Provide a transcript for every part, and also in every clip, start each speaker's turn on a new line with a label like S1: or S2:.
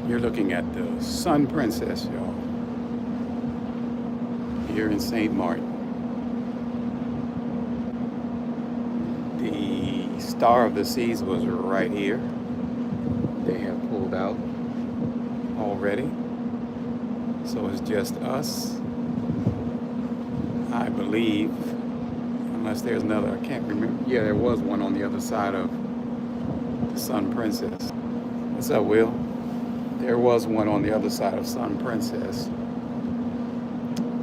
S1: You're looking at the Sun Princess, y'all, here in St. Martin. The Star of the Seas was right here. They have pulled out already. So it's just us, I believe, unless there's another, I can't remember. Yeah, there was one on the other side of the Sun Princess. What's up, Will? There was one on the other side of Sun Princess,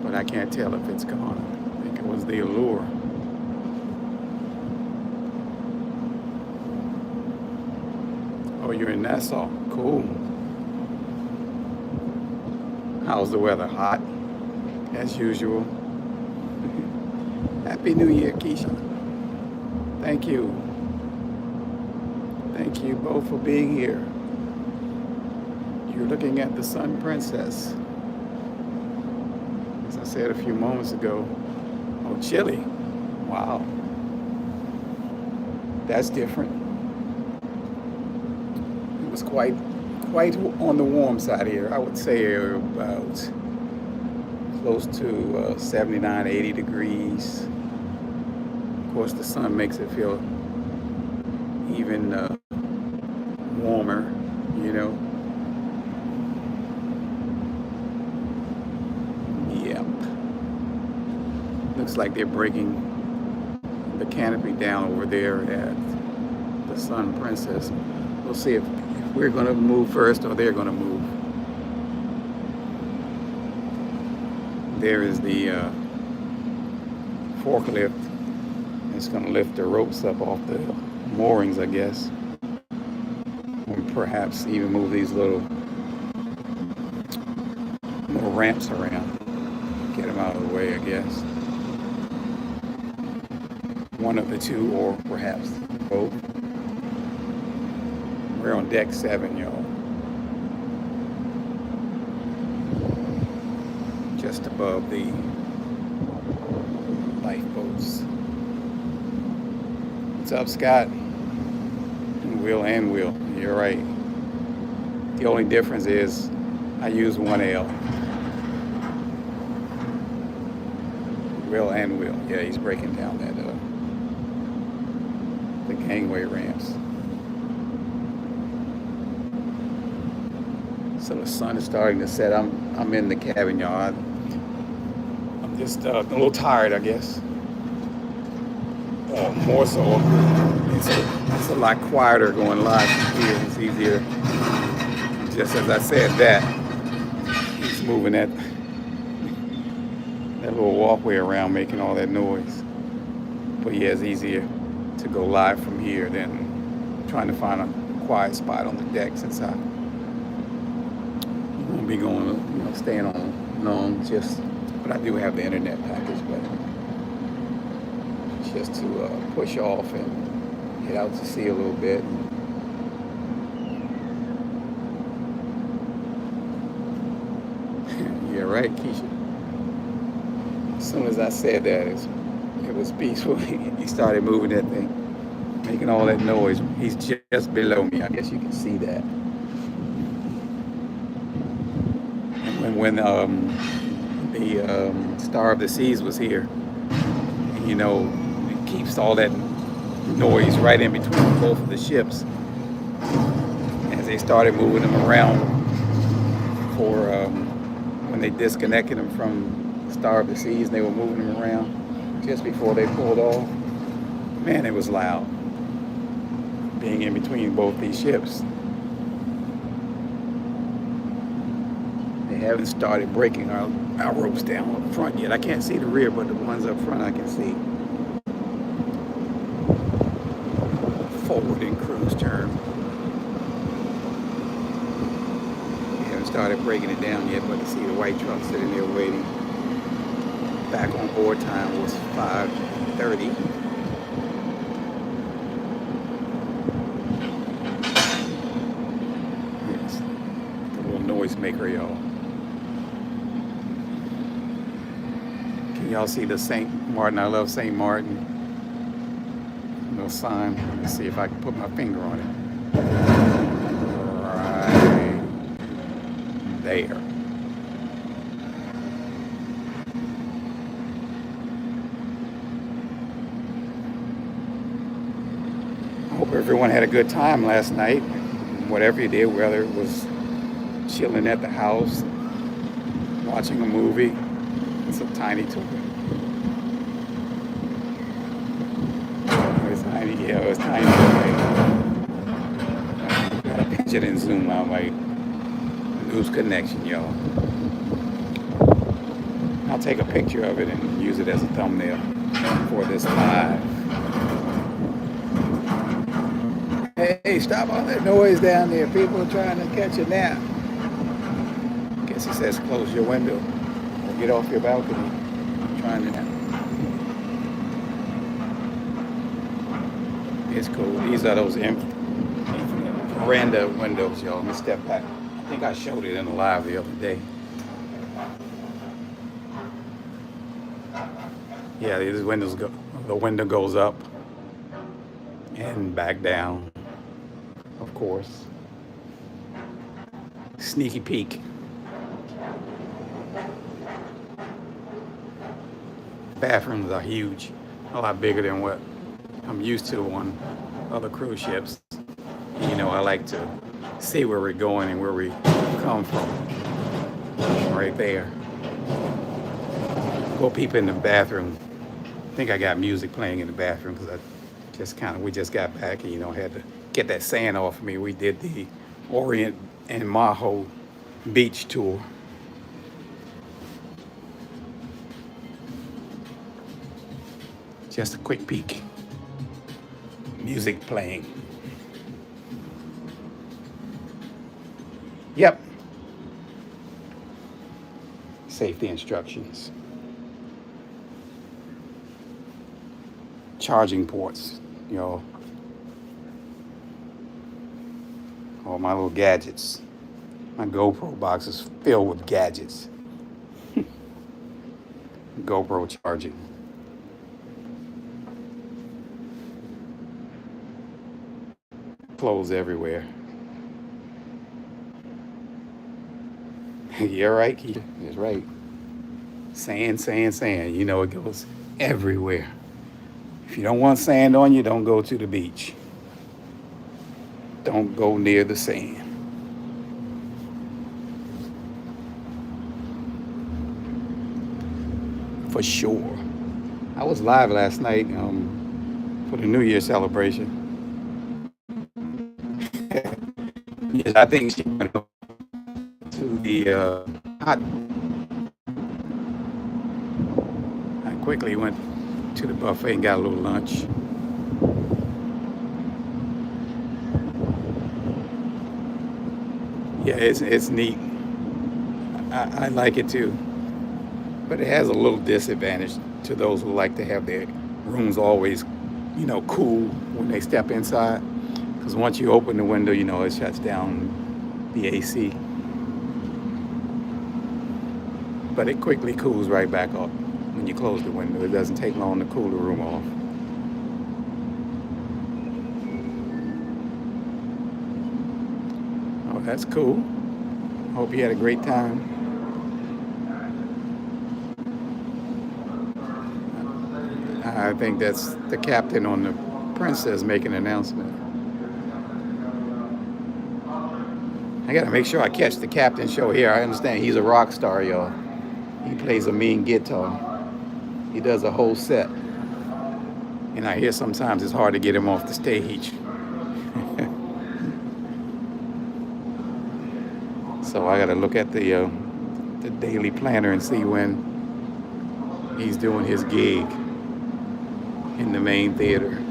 S1: but I can't tell if it's gone. I think it was the Allure. Oh, you're in Nassau. Cool. How's the weather? Hot, as usual. Happy New Year, Keisha. Thank you. Thank you both for being here. You're looking at the Sun Princess. As I said a few moments ago, oh, Chile. Wow. That's different. It was quite on the warm side here. I would say about close to 79, 80 degrees. Of course, the sun makes it feel even warmer, you know. Yep. Looks like they're breaking the canopy down over there at the Sun Princess. We'll see if we're going to move first or they're going to move. There is the forklift. It's going to lift the ropes up off the moorings, I guess. Or perhaps even move these little ramps around. Get them out of the way, I guess. One of the two, or perhaps both. We're on deck 7, y'all. Just above the lifeboats. What's up, Scott? Will and Will. You're right. The only difference is I use 1L. Will and Will. Yeah, he's breaking down that the gangway ramps. So the sun is starting to set. I'm in the cabin, y'all. I'm just a little tired, I guess. More so, it's a lot quieter going live from here. It's easier. Just as I said that, he's moving that little walkway around, making all that noise. But yeah, it's easier to go live from here than trying to find a quiet spot on the deck, since I won't be going, staying on long. But I do have the internet package, but just to push off and get out to sea a little bit. Yeah, right, Keisha. As soon as I said that, it was peaceful. He started moving that thing, making all that noise. He's just below me. I guess you can see that. And when the Star of the Seas was here, it keeps all that noise right in between both of the ships. As they started moving them around for when they disconnected them from Star of the Seas, and they were moving them around just before they pulled off. Man, it was loud being in between both these ships. They haven't started breaking our ropes down up front yet. I can't see the rear, but the ones up front I can see. Forward in cruise term. We haven't started breaking it down yet, but I can see the white truck sitting there waiting. Back on board time was 5:30. Yes, the little noisemaker, y'all. Can y'all see the St.Maarten? I love St.Maarten. No sign. Let me see if I can put my finger on it. Right there. I hope everyone had a good time last night. Whatever you did, whether it was chilling at the house, watching a movie. It's a tiny toy. It was tiny, yeah, it was tiny. Gotta pinch it and zoom out like lose connection, y'all. I'll take a picture of it and use it as a thumbnail for this live. Hey, stop all that noise down there. People are trying to catch a nap. Guess he says close your window or get off your balcony. I'm trying to nap. It's cool. These are those veranda windows, y'all. Let me step back. I think I showed it in the live the other day. Yeah, these windows go. The window goes up and back down. Of course. Sneaky peek. Bathrooms are huge, a lot bigger than what I'm used to on other cruise ships. You know, I like to see where we're going and where we come from. Right there. Go peep in the bathroom. I think I got music playing in the bathroom because we just got back and, had to get that sand off of me. We did the Orient and Maho beach tour. Just a quick peek. Music playing. Yep. Safety instructions. Charging ports, all my little gadgets. My GoPro box is filled with gadgets. GoPro charging. Clothes everywhere. You're right, Keith. That's right. Sand, sand, sand. It goes everywhere. If you don't want sand on you, don't go to the beach. Don't go near the sand. For sure. I was live last night for the New Year celebration. Yes, I think she went to the hot. I quickly went to the buffet and got a little lunch. Yeah, it's neat. I like it too. But it has a little disadvantage to those who like to have their rooms always, cool when they step inside. Because once you open the window, it shuts down the AC. But it quickly cools right back up when you close the window. It doesn't take long to cool the room off. Oh, that's cool. Hope you had a great time. I think that's the captain on the Princess making an announcement. I gotta make sure I catch the captain show here. I understand he's a rock star, y'all. He plays a mean guitar. He does a whole set. And I hear sometimes it's hard to get him off the stage. So I gotta look at the daily planner and see when he's doing his gig in the main theater.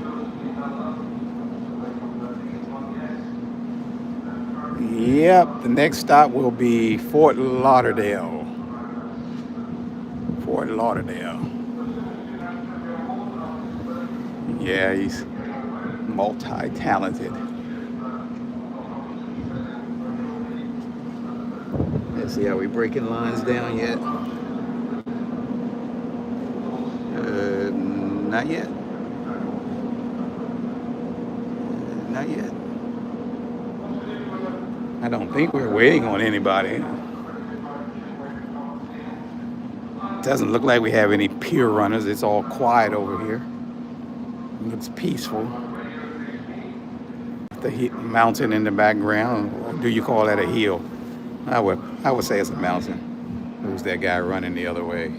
S1: Yep, the next stop will be Fort Lauderdale. Fort Lauderdale. Yeah, he's multi-talented. Let's see, are we breaking lines down yet? Not yet. Not yet. I don't think we're waiting on anybody. Doesn't look like we have any pier runners. It's all quiet over here. It looks peaceful. The mountain in the background, or do you call that a hill? I would say it's a mountain. Who's that guy running the other way?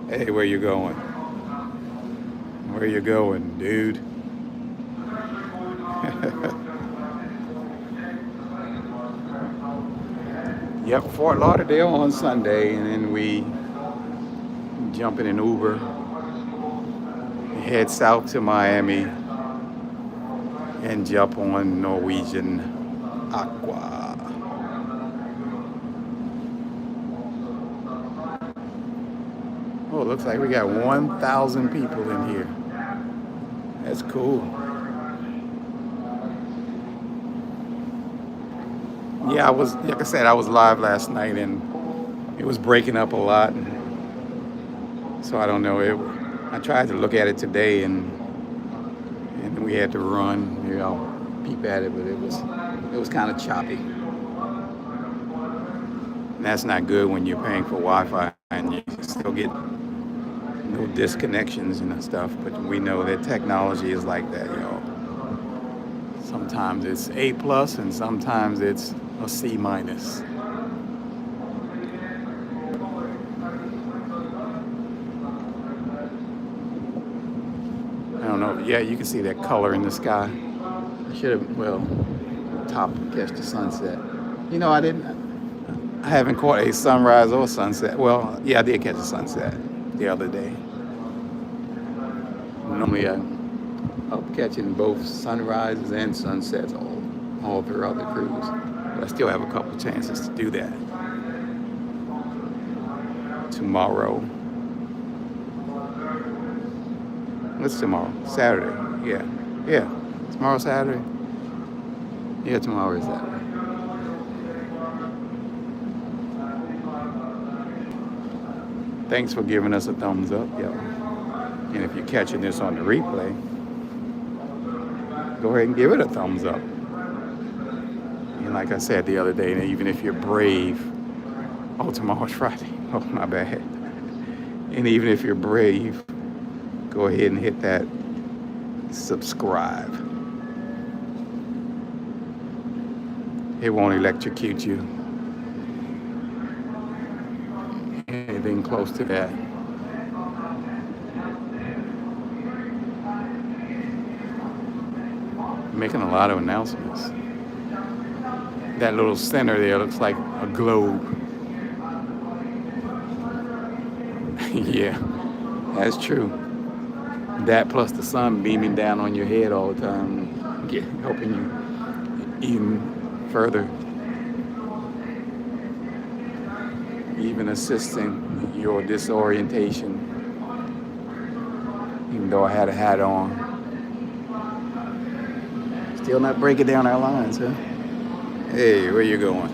S1: Hey, where you going? Where you going, dude? Yep, Fort Lauderdale on Sunday, and then we jump in an Uber, head south to Miami, and jump on Norwegian Aqua. Oh, it looks like we got 1,000 people in here. That's cool. Yeah, like I said, I was live last night, and it was breaking up a lot. So I don't know. I tried to look at it today, and we had to run, peep at it, but it was kind of choppy. And that's not good when you're paying for Wi-Fi and you still get no disconnections and stuff. But we know that technology is like that, Sometimes it's A+, and sometimes it's a C-. I don't know. Yeah, you can see that color in the sky. I should have, top catch the sunset. I haven't caught a sunrise or sunset. Well, yeah, I did catch a sunset the other day. Normally I'm catching both sunrises and sunsets all throughout the cruise. But I still have a couple chances to do that. Tomorrow. What's tomorrow? Saturday. Yeah. Tomorrow Saturday. Yeah, tomorrow is Saturday. Thanks for giving us a thumbs up, yo. And if you're catching this on the replay, go ahead and give it a thumbs up. And like I said the other day, even if you're brave, tomorrow's Friday. Oh, my bad. And even if you're brave, go ahead and hit that subscribe. It won't electrocute you. Anything close to that. Making a lot of announcements. That little center there looks like a globe. Yeah, that's true. That plus the sun beaming down on your head all the time, helping you even further, even assisting your disorientation. Even though I had a hat on, still not breaking down our lines, huh? Hey, where you going?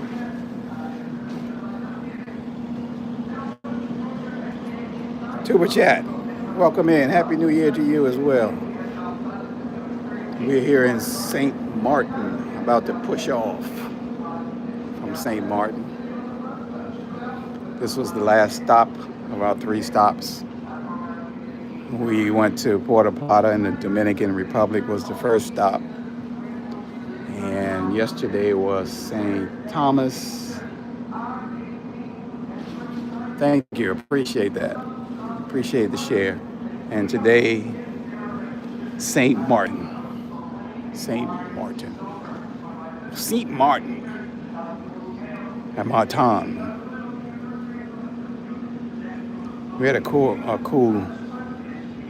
S1: Tuba Chat, welcome in. Happy New Year to you as well. We're here in St. Maarten, about to push off from St. Maarten. This was the last stop of our 3 stops. We went to Puerto Plata in the Dominican Republic was the first stop. And yesterday was St. Thomas. Thank you, appreciate that. Appreciate the share. And today, St.Maarten. St.Maarten. At Maarten. We had a cool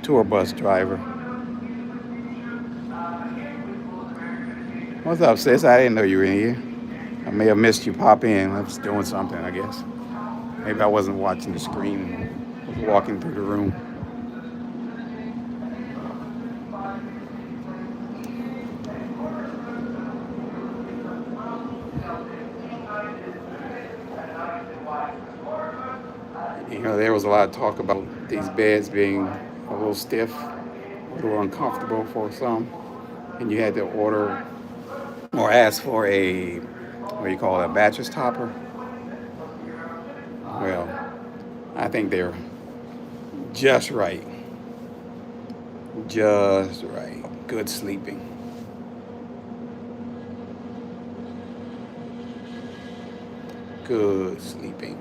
S1: tour bus driver. What's up, sis? I didn't know you were in here. I may have missed you pop in. I was doing something, I guess. Maybe I wasn't watching the screen. I was walking through the room. There was a lot of talk about these beds being a little stiff, a little uncomfortable for some. And you had to order or ask for a, mattress topper. Well, I think they're Just right. Just right. Good sleeping. Good sleeping.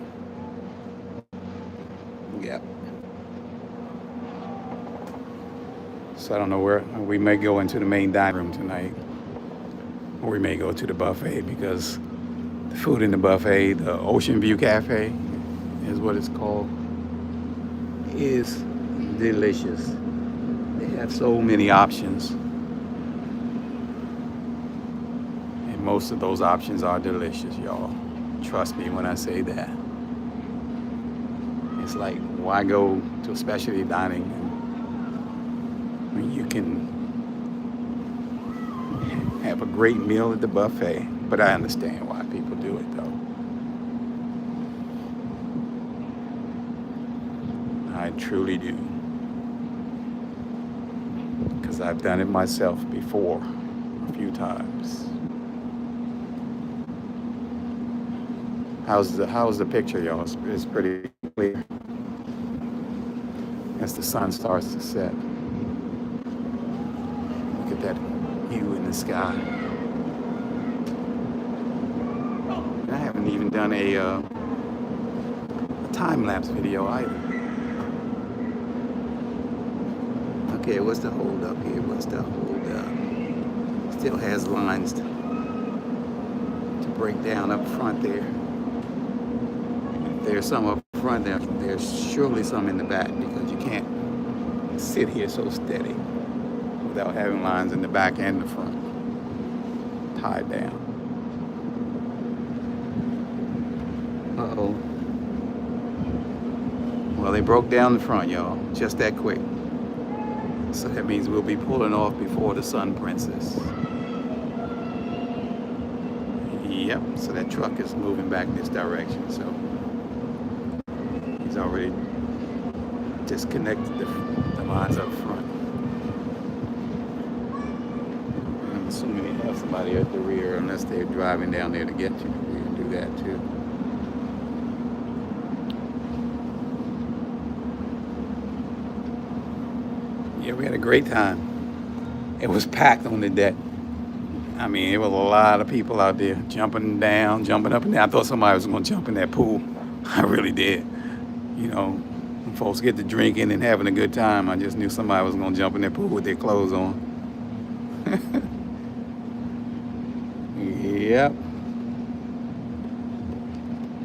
S1: Yep. So I don't know where we may go into the main dining room tonight, or we may go to the buffet because the food in the buffet, the Ocean View Cafe, is what it's called, is delicious. They have so many options, and most of those options are delicious, y'all. Trust me when I say that. It's like, why go to specialty dining when you can have a great meal at the buffet? But I understand why people do it, though. I truly do. Because I've done it myself before, a few times. How's the picture, y'all? It's pretty clear as the sun starts to set. Look at that hue in the sky. And I haven't even done a time-lapse video either. Okay, what's the hold up here? What's the hold up? Still has lines to break down up front there. There's some up front there. There's surely some in the back because you can't sit here so steady without having lines in the back and the front tied down. Uh-oh. Well, they broke down the front, y'all, just that quick. So that means we'll be pulling off before the Sun Princess. Yep, so that truck is moving back this direction, so he's already disconnected the lines up front. I'm assuming they have somebody at the rear, unless they're driving down there to get you. We can do that too. Yeah, we had a great time. It was packed on the deck. I mean, there was a lot of people out there jumping down, jumping up and down. I thought somebody was going to jump in that pool. I really did. You know, when folks get to drinking and having a good time, I just knew somebody was going to jump in that pool with their clothes on. Yep.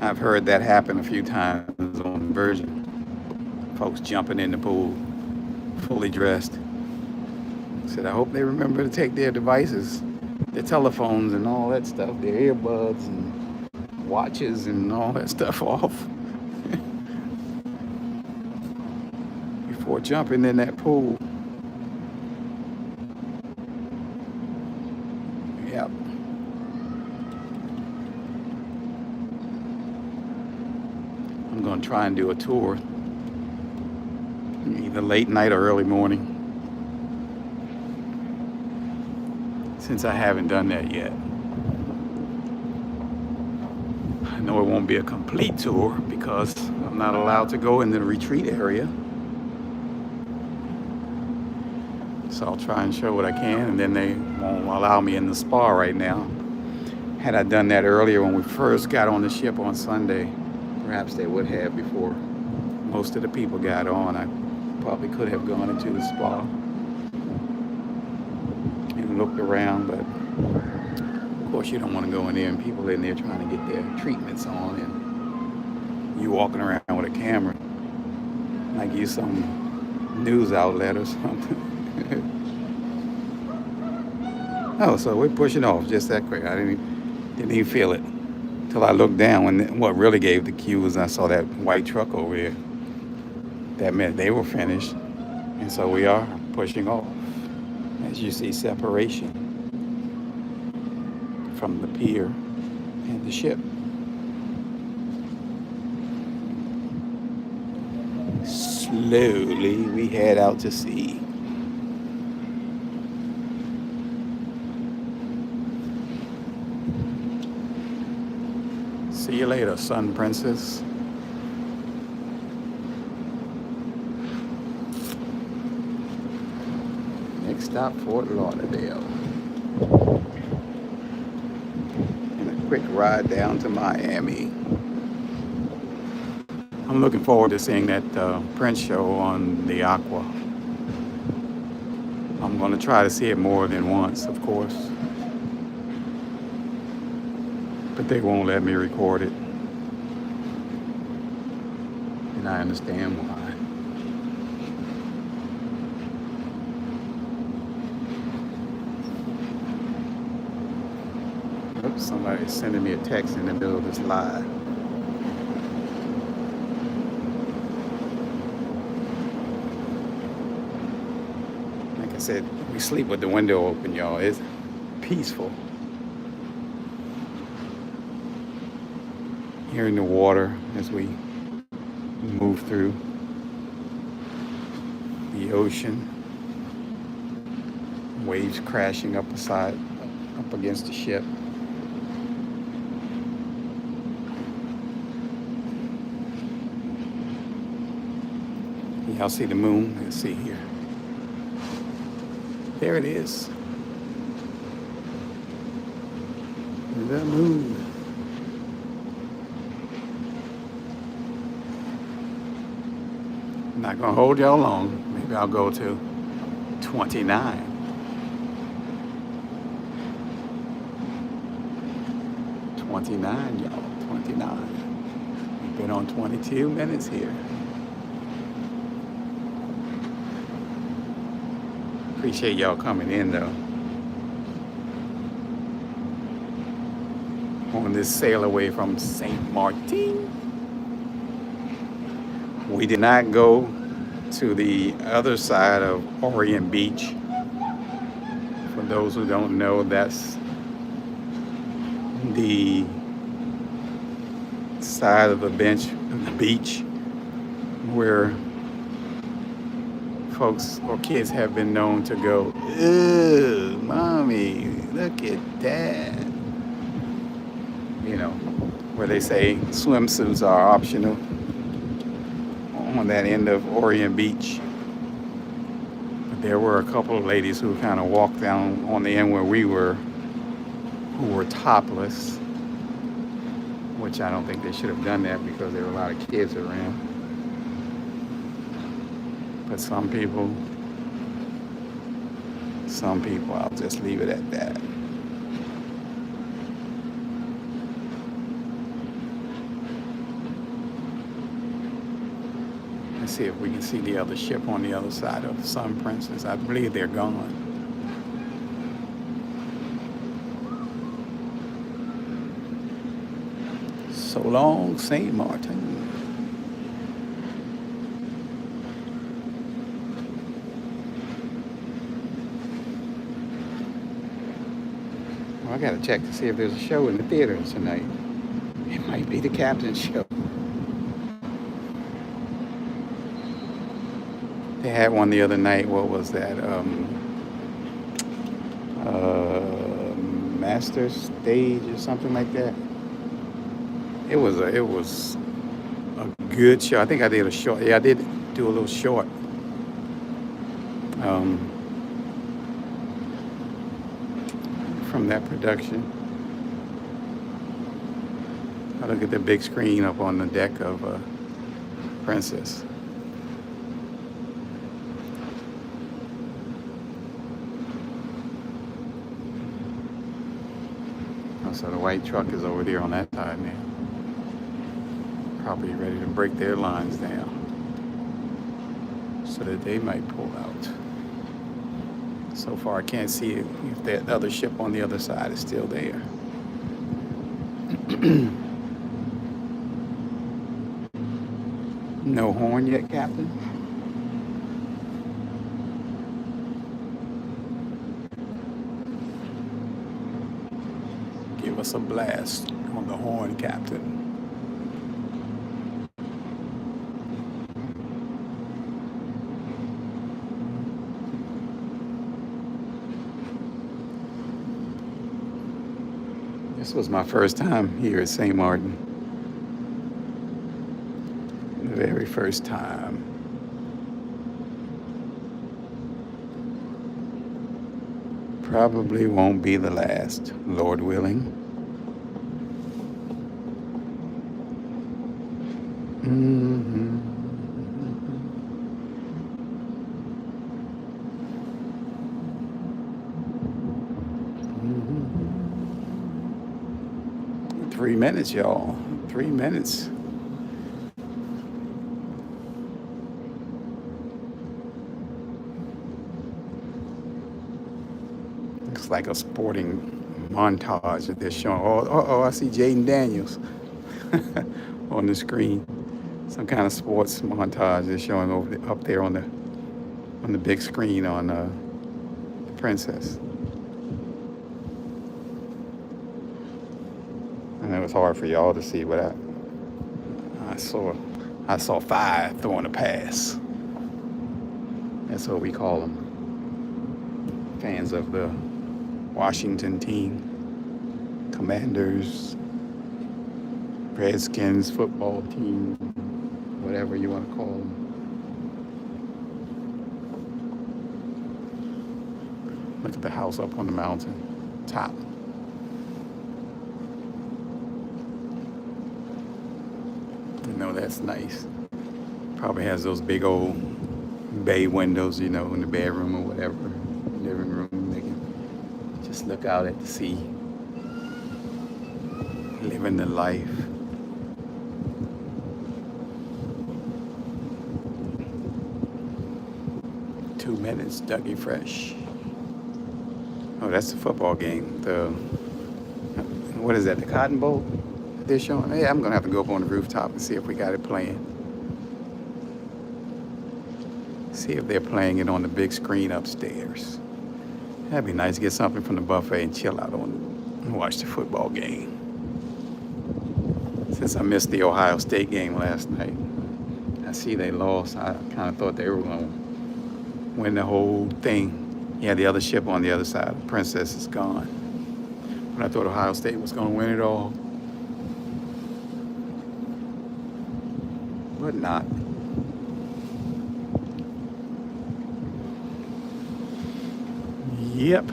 S1: I've heard that happen a few times on Virgin. Folks jumping in the pool, fully dressed. Said, I hope they remember to take their devices, their telephones and all that stuff, their earbuds and watches and all that stuff off before jumping in that pool. Yep. I'm going to try and do a tour, either late night or early morning, since I haven't done that yet. I know it won't be a complete tour because I'm not allowed to go in the retreat area. So I'll try and show what I can, and then they won't allow me in the spa right now. Had I done that earlier when we first got on the ship on Sunday, perhaps they would have before most of the people got on. I probably could have gone into the spa and looked around, but of course you don't want to go in there and people in there trying to get their treatments on and you walking around with a camera like you some news outlet or something. Oh, so we're pushing off just that quick. I didn't even feel it till I looked down. When what really gave the cue was I saw that white truck over there. That meant they were finished, and so we are pushing off. As you see, separation from the pier and the ship. Slowly we head out to sea. See you later, Sun Princess. stop Fort Lauderdale. And a quick ride down to Miami. I'm looking forward to seeing that Prince show on the Aqua. I'm going to try to see it more than once, of course. But they won't let me record it. And I understand why. Oops, somebody's sending me a text in the middle of this live. Like I said, we sleep with the window open, y'all. It's peaceful. Hearing the water as we move through the ocean, waves crashing up against the ship. Y'all see the moon? Let's see here. There it is. The moon. I'm not gonna hold y'all long. Maybe I'll go to 29. 29, y'all. 29. We've been on 22 minutes here. Appreciate y'all coming in though. On this sail away from St.Maarten. We did not go to the other side of Orient Beach. For those who don't know, that's the side of the beach where folks or kids have been known to go, "Ew, mommy, look at that." You know, where they say swimsuits are optional on that end of Orient Beach. But there were a couple of ladies who kind of walked down on the end where we were, who were topless, which I don't think they should have done that because there were a lot of kids around. But some people, I'll just leave it at that. Let's see if we can see the other ship on the other side of Sun Princess. I believe they're gone. So long, St.Maarten. Well, I gotta check to see if there's a show in the theater tonight. It might be the Captain's show. They had one the other night. What was that? Master Stage or something like that. It was a good show. I think I did a short. Yeah, I did do a little short. From that production. I look at the big screen up on the deck of Princess. So the white truck is over there on that side now. Probably ready to break their lines down so that they might pull out. So far I can't see if that other ship on the other side is still there. No horn yet, Captain? Give us a blast on the horn, Captain. This was my first time here at St.Maarten. The very first time. probably won't be the last, Lord willing. Mm-hmm. 3 minutes, y'all. 3 minutes. Looks like a sporting montage that they're showing. Oh, I see Jaden Daniels on the screen. Some kind of sports montage they're showing up there on the big screen on the Princess. I know it's hard for y'all to see, but I saw 5 throwing a pass. That's what we call them. Fans of the Washington team, Commanders, Redskins football team, whatever you want to call them. Look at the house up on the mountain top. You know, that's nice. Probably has those big old bay windows, you know, in the bedroom or whatever, living room. They can just look out at the sea, living the life. Two minutes, Dougie Fresh. Oh, that's the football game. What is that, the Cotton Bowl they're showing? Hey, I'm going to have to go up on the rooftop and see if we got it playing. See if they're playing it on the big screen upstairs. That'd be nice to get something from the buffet and chill out and watch the football game. Since I missed the Ohio State game last night, I see they lost. I kind of thought they were going to win the whole thing. Yeah, the other ship on the other side, the Princess, is gone. But I thought Ohio State was going to win it all. But not. Yep.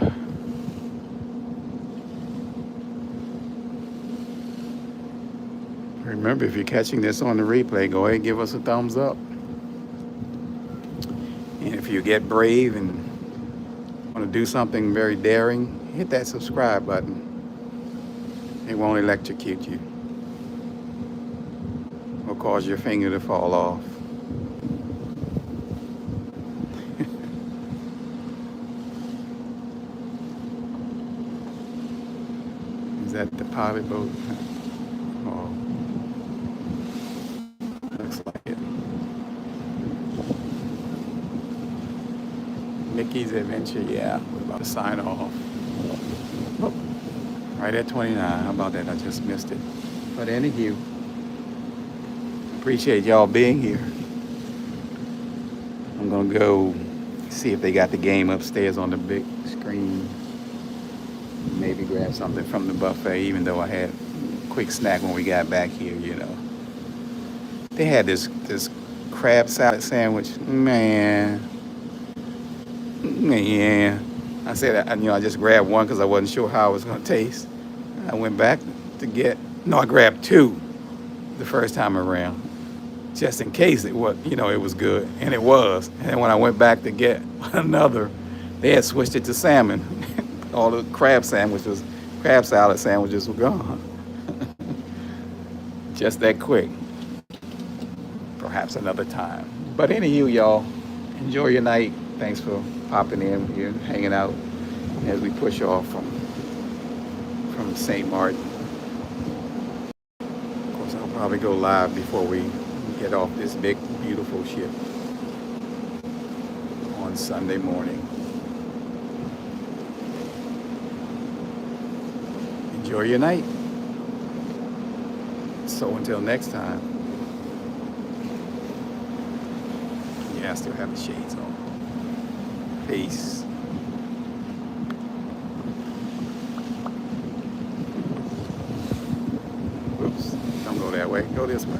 S1: Remember, if you're catching this on the replay, go ahead and give us a thumbs up. And if you get brave and want to do something very daring, hit that subscribe button. It won't electrocute you or cause your finger to fall off. Is that the pilot boat? Oh, looks like it. Mickey's Adventure, yeah, we're about to sign off. Oh, right at 29, how about that? I just missed it. But anywho, appreciate y'all being here. I'm gonna go see if they got the game upstairs on the big screen. Maybe grab something from the buffet, even though I had a quick snack when we got back here, you know. They had this crab salad sandwich, man. I said, I just grabbed one because I wasn't sure how it was going to taste. I went back I grabbed 2 the first time around, just in case it was good, and it was. And then when I went back to get another, they had switched it to salmon. All the crab salad sandwiches were gone. Just that quick. Perhaps another time. But anywho, y'all, enjoy your night. Thanks for popping in here, hanging out as we push off from St.Maarten. Of course, I'll probably go live before we get off this big, beautiful ship on Sunday morning. Enjoy your night. So until next time. Yeah, I still have the shades on. Peace. Oops, don't go that way. Go this way.